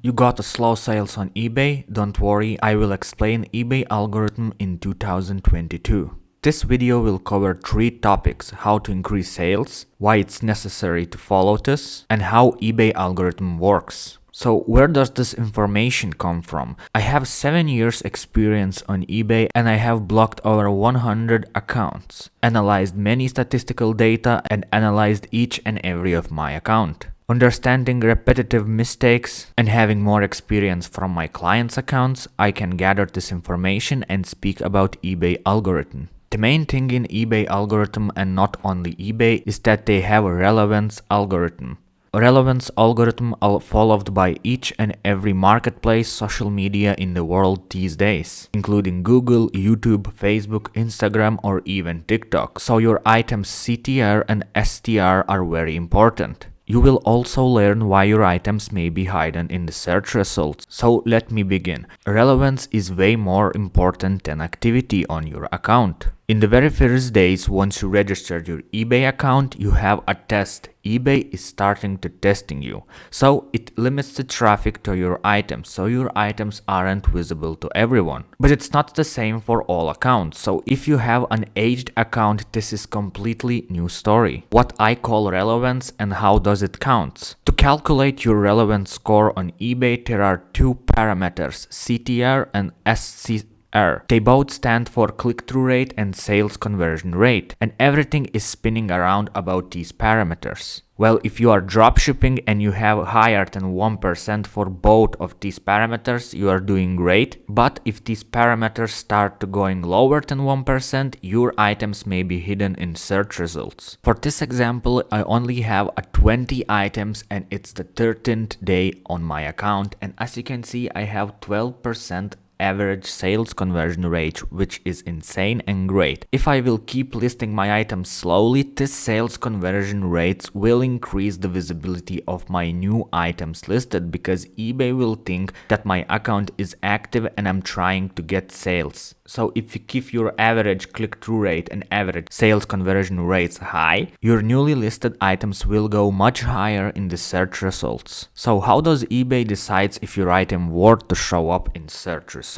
You got a slow sales on eBay? Don't worry, I will explain eBay algorithm in 2022. This video will cover 3 topics: how to increase sales, why it's necessary to follow this, and how eBay algorithm works. So where does this information come from? I have 7 years experience on eBay and I have blocked over 100 accounts, analyzed many statistical data and analyzed each and every of my account. Understanding repetitive mistakes and having more experience from my clients' accounts, I can gather this information and speak about eBay algorithm. The main thing in eBay algorithm, and not only eBay, is that they have a relevance algorithm. A relevance algorithm followed by each and every marketplace social media in the world these days, including Google, YouTube, Facebook, Instagram, or even TikTok. So your items CTR and STR are very important. You will also learn why your items may be hidden in the search results. So let me begin. Relevance is way more important than activity on your account. In the very first days, once you registered your eBay account, you have a test. eBay is starting to testing you. So it limits the traffic to your items, so your items aren't visible to everyone. But it's not the same for all accounts. So if you have an aged account, this is completely new story. What I call relevance and how does it count? To calculate your relevance score on eBay, there are 2 parameters, CTR and SCR. They both stand for click-through rate and sales conversion rate, and everything is spinning around about these parameters. Well, if you are dropshipping and you have higher than 1% for both of these parameters, you are doing great. But if these parameters start to going lower than 1%, your items may be hidden in search results. For this example, I only have 20 items and it's the 13th day on my account, and as you can see, I have 12% average sales conversion rate, which is insane and great. If I will keep listing my items slowly, this sales conversion rates will increase the visibility of my new items listed, because eBay will think that my account is active and I'm trying to get sales. So if you keep your average click-through rate and average sales conversion rates high, your newly listed items will go much higher in the search results. So how does eBay decides if your item worth to show up in search results?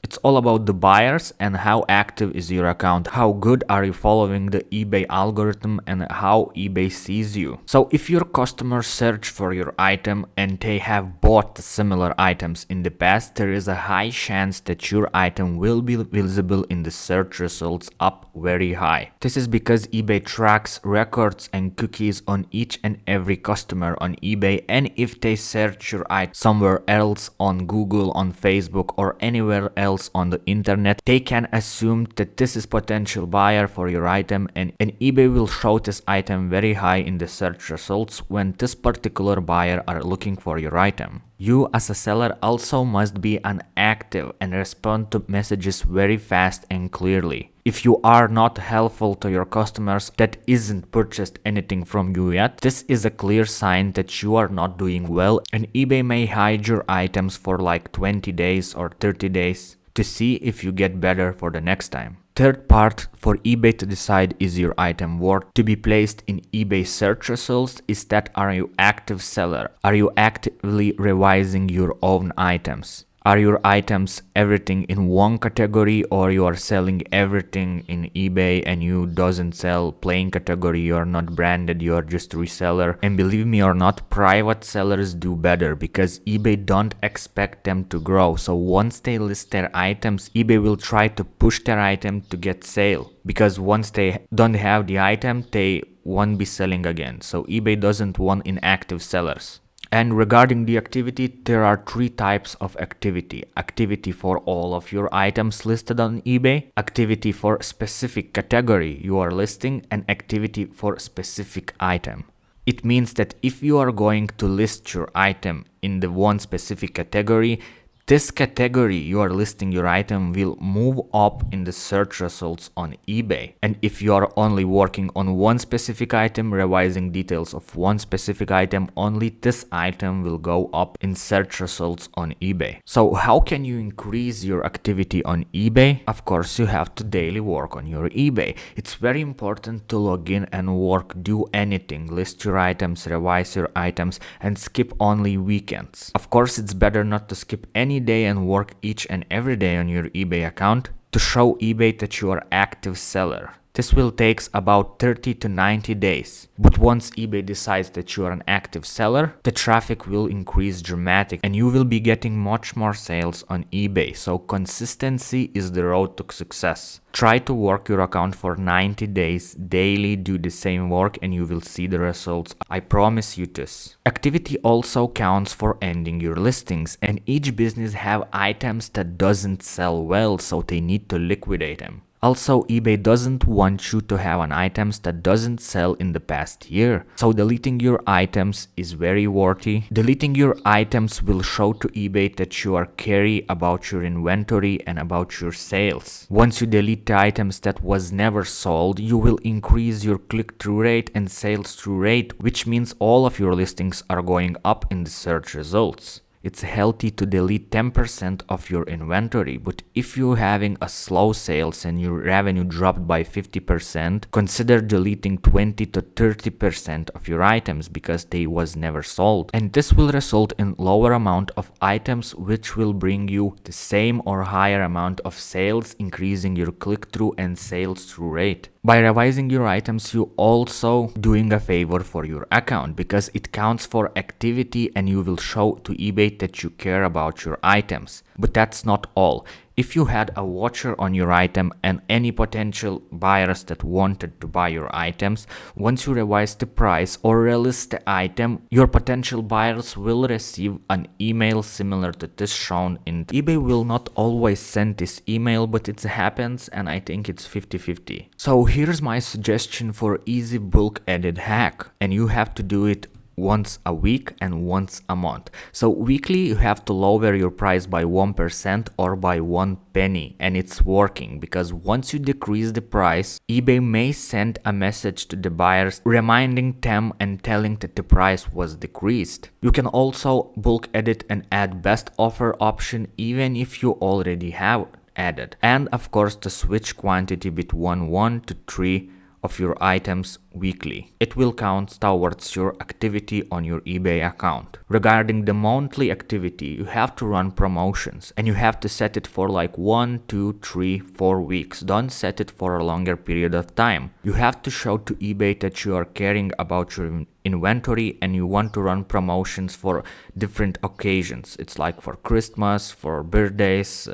It's all about the buyers and how active is your account, how good are you following the eBay algorithm, and how eBay sees you. So if your customers search for your item and they have bought similar items in the past, there is a high chance that your item will be visible in the search results up very high. This is because eBay tracks records and cookies on each and every customer on eBay, and if they search your item somewhere else on Google, on Facebook, or anywhere else on the internet, they can assume that this is potential buyer for your item, and eBay will show this item very high in the search results when this particular buyer are looking for your item. You as a seller also must be an active and respond to messages very fast and clearly. If you are not helpful to your customers that isn't purchased anything from you yet, this is a clear sign that you are not doing well, and eBay may hide your items for like 20 days or 30 days to see if you get better for the next time. Third part for eBay to decide is your item worth to be placed in eBay search results is that are you active seller? Are you actively revising your own items? Are your items everything in one category, or you are selling everything in eBay and you doesn't sell plain category, you are not branded, you are just reseller? And believe me or not, private sellers do better because eBay don't expect them to grow. So once they list their items, eBay will try to push their item to get sale, because once they don't have the item, they won't be selling again. So eBay doesn't want inactive sellers. And regarding the activity, there are 3 types of activity. Activity for all of your items listed on eBay, activity for specific category you are listing, and activity for specific item. It means that if you are going to list your item in the one specific category, This category you are listing your item will move up in the search results on eBay. And if you are only working on one specific item, revising details of one specific item, only this item will go up in search results on eBay. So how can you increase your activity on eBay? Of course, you have to daily work on your eBay. It's very important to log in and work, do anything, list your items, revise your items, and skip only weekends. Of course, it's better not to skip any day and work each and every day on your eBay account to show eBay that you are active seller. This will take about 30 to 90 days. But once eBay decides that you are an active seller, the traffic will increase dramatically and you will be getting much more sales on eBay. So consistency is the road to success. Try to work your account for 90 days daily, do the same work and you will see the results. I promise you this. Activity also counts for ending your listings, and each business have items that doesn't sell well, so they need to liquidate them. Also, eBay doesn't want you to have an items that doesn't sell in the past year. So deleting your items is very worthy. Deleting your items will show to eBay that you are caring about your inventory and about your sales. Once you delete the items that was never sold, you will increase your click-through rate and sales-through rate, which means all of your listings are going up in the search results. It's healthy to delete 10% of your inventory, but if you're having a slow sales and your revenue dropped by 50%, consider deleting 20 to 30% of your items because they was never sold. And this will result in lower amount of items, which will bring you the same or higher amount of sales, increasing your click-through and sales-through rate. By revising your items, you also doing a favor for your account because it counts for activity and you will show to eBay that you care about your items. But that's not all. If you had a watcher on your item and any potential buyers that wanted to buy your items, once you revise the price or relist the item, your potential buyers will receive an email similar to this shown in eBay will not always send this email, but it happens and I think it's 50-50. So here's my suggestion for easy bulk edit hack, and you have to do it once a week and once a month. So weekly you have to lower your price by 1% or by 1 penny, and it's working because once you decrease the price, eBay may send a message to the buyers reminding them and telling that the price was decreased. You can also bulk edit and add best offer option even if you already have added, and of course to switch quantity between 1 to 3 of your items weekly. It will count towards your activity on your eBay account. Regarding the monthly activity, you have to run promotions and you have to set it for like 1, 2, 3, 4 weeks. Don't set it for a longer period of time. You have to show to eBay that you are caring about your inventory and you want to run promotions for different occasions. It's like for Christmas, for birthdays,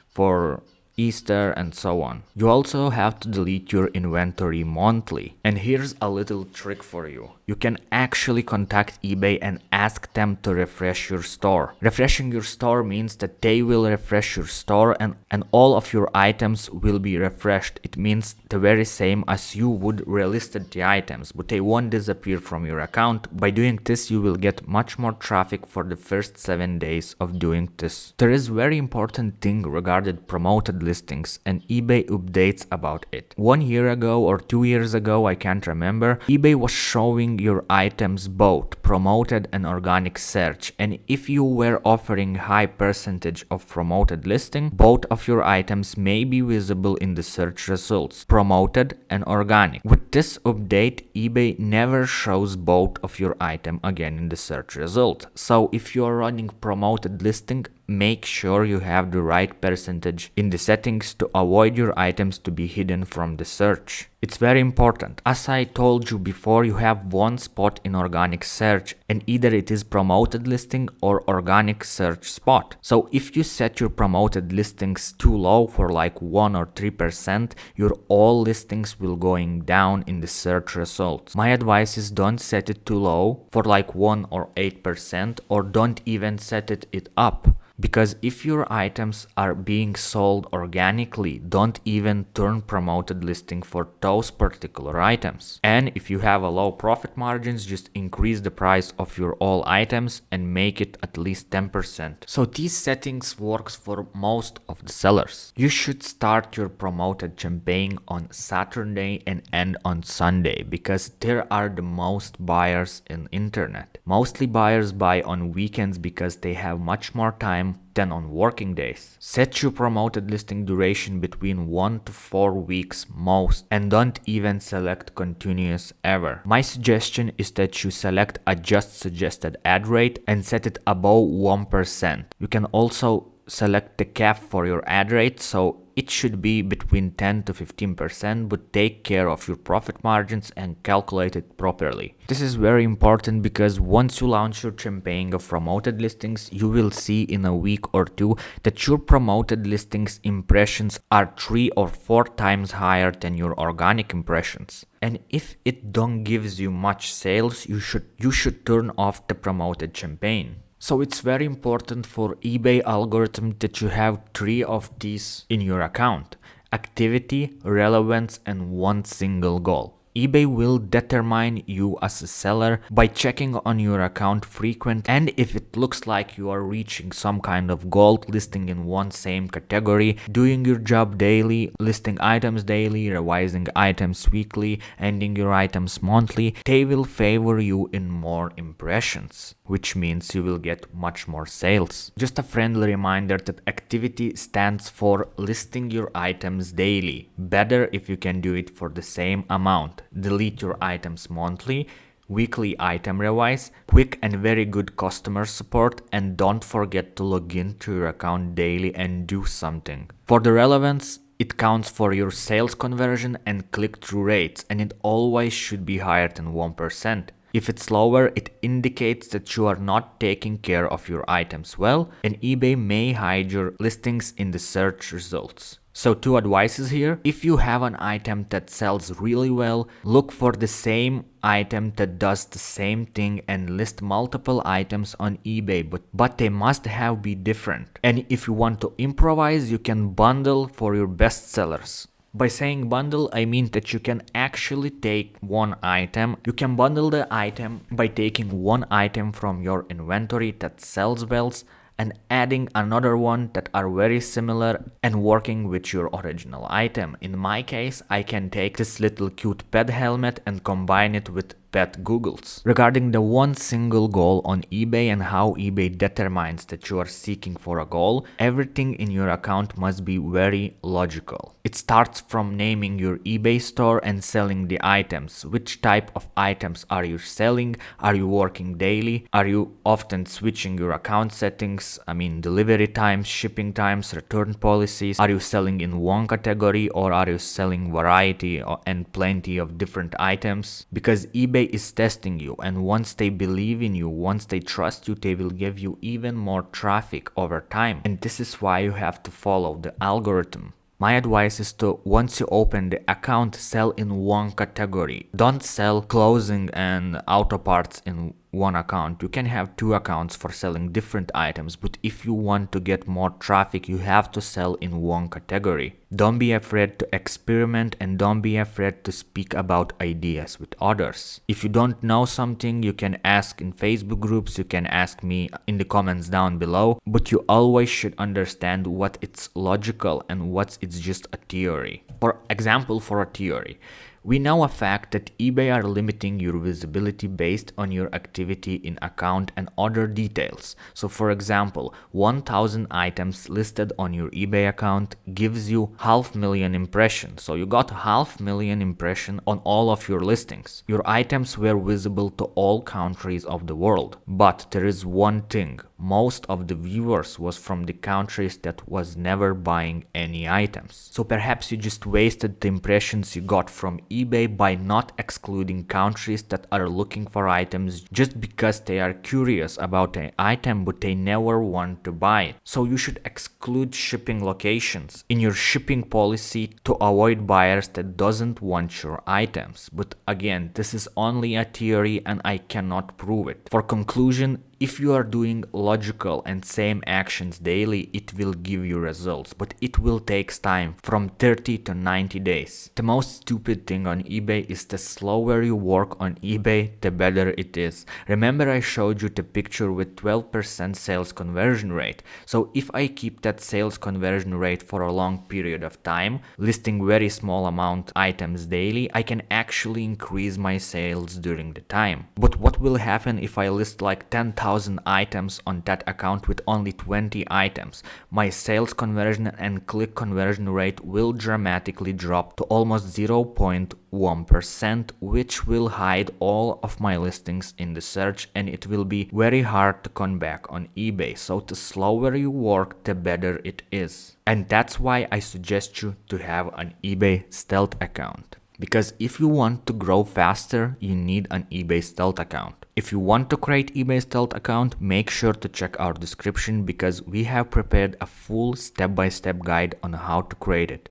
for Easter and so on. You also have to delete your inventory monthly. And here's a little trick for you. You can actually contact eBay and ask them to refresh your store. Refreshing your store means that they will refresh your store and all of your items will be refreshed. It means the very same as you would relisted the items, but they won't disappear from your account. By doing this, you will get much more traffic for the first 7 days of doing this. There is very important thing regarding promoted listings and eBay updates about it. 1 year ago or 2 years ago, I can't remember, eBay was showing your items both promoted and organic search, and if you were offering high percentage of promoted listing, both of your items may be visible in the search results, promoted and organic. With this update, eBay never shows both of your item again in the search result. So if you are running promoted listing, make sure you have the right percentage in the settings to avoid your items to be hidden from the search. It's very important. As I told you before, you have one spot in organic search and either it is promoted listing or organic search spot. So if you set your promoted listings too low for like 1 or 3%, your all listings will going down in the search results. My advice is don't set it too low for like 1 or 8% or don't even set it up. Because if your items are being sold organically, don't even turn promoted listing for those particular items. And if you have a low profit margins, just increase the price of your all items and make it at least 10%. So these settings works for most of the sellers. You should start your promoted campaign on Saturday and end on Sunday because there are the most buyers in internet. Mostly buyers buy on weekends because they have much more time than on working days. Set your promoted listing duration between 1 to 4 weeks most, and don't even select continuous ever. My suggestion is that you select adjust suggested ad rate and set it above 1%. You can also select the cap for your ad rate, so it should be between 10 to 15%, but take care of your profit margins and calculate it properly. This is very important because once you launch your campaign of promoted listings, you will see in a week or two that your promoted listings impressions are 3 or 4 times higher than your organic impressions. And if it don't gives you much sales, you should turn off the promoted campaign. So it's very important for eBay algorithm that you have 3 of these in your account: activity, relevance, and one single goal. eBay will determine you as a seller by checking on your account frequently, and if it looks like you are reaching some kind of goal, listing in one same category, doing your job daily, listing items daily, revising items weekly, ending your items monthly, they will favor you in more impressions, which means you will get much more sales. Just a friendly reminder that activity stands for listing your items daily. Better if you can do it for the same amount. Delete your items monthly, weekly item revise, quick and very good customer support, and don't forget to log into your account daily and do something. For the relevance, it counts for your sales conversion and click-through rates, and it always should be higher than 1%. If it's lower, it indicates that you are not taking care of your items well, and eBay may hide your listings in the search results. So 2 advices here: if you have an item that sells really well, look for the same item that does the same thing and list multiple items on eBay, but they must have be different. And if you want to improvise, you can bundle for your best sellers. By saying bundle, I mean that you can actually take one item. You can bundle the item by taking one item from your inventory that sells well and adding another one that are very similar and working with your original item. In my case, I can take this little cute pet helmet and combine it with pet goggles. Regarding the one single goal on eBay and how eBay determines that you are seeking for a goal, everything in your account must be very logical. It starts from naming your eBay store and selling the items. Which type of items are you selling? Are you working daily? Are you often switching your account settings? Delivery times, shipping times, return policies. Are you selling in one category or are you selling variety and plenty of different items? Because eBay is testing you, and once they believe in you, once they trust you, they will give you even more traffic over time. And this is why you have to follow the algorithm. My advice is to, once you open the account, sell in one category. Don't sell clothing and auto parts in one account. You can have 2 accounts for selling different items, but if you want to get more traffic, you have to sell in one category. Don't be afraid to experiment and don't be afraid to speak about ideas with others. If you don't know something, you can ask in Facebook groups, you can ask me in the comments down below, but you always should understand what it's logical and what it's just a theory. For example, for a theory, we know a fact that eBay are limiting your visibility based on your activity in account and other details. So for example, 1,000 items listed on your eBay account gives you 500,000 impressions. So you got 500,000 impressions on all of your listings. Your items were visible to all countries of the world. But there is one thing. Most of the viewers was from the countries that was never buying any items. So perhaps you just wasted the impressions you got from eBay by not excluding countries that are looking for items just because they are curious about an item but they never want to buy it. So you should exclude shipping locations in your shipping policy to avoid buyers that doesn't want your items. But again, this is only a theory and I cannot prove it. For conclusion, If you are doing logical and same actions daily, it will give you results, but it will take time from 30 to 90 days. The most stupid thing on eBay is the slower you work on eBay, the better it is. Remember I showed you the picture with 12% sales conversion rate. So if I keep that sales conversion rate for a long period of time, listing very small amount items daily, I can actually increase my sales during the time. But what will happen if I list like 10,000 items on that account with only 20 items? My sales conversion and click conversion rate will dramatically drop to almost 0.1%, which will hide all of my listings in the search, and it will be very hard to come back on eBay. So the slower you work, the better it is. And that's why I suggest you to have an eBay Stealth account. Because if you want to grow faster, you need an eBay Stealth account. If you want to create eBay Stealth account, make sure to check our description because we have prepared a full step-by-step guide on how to create it.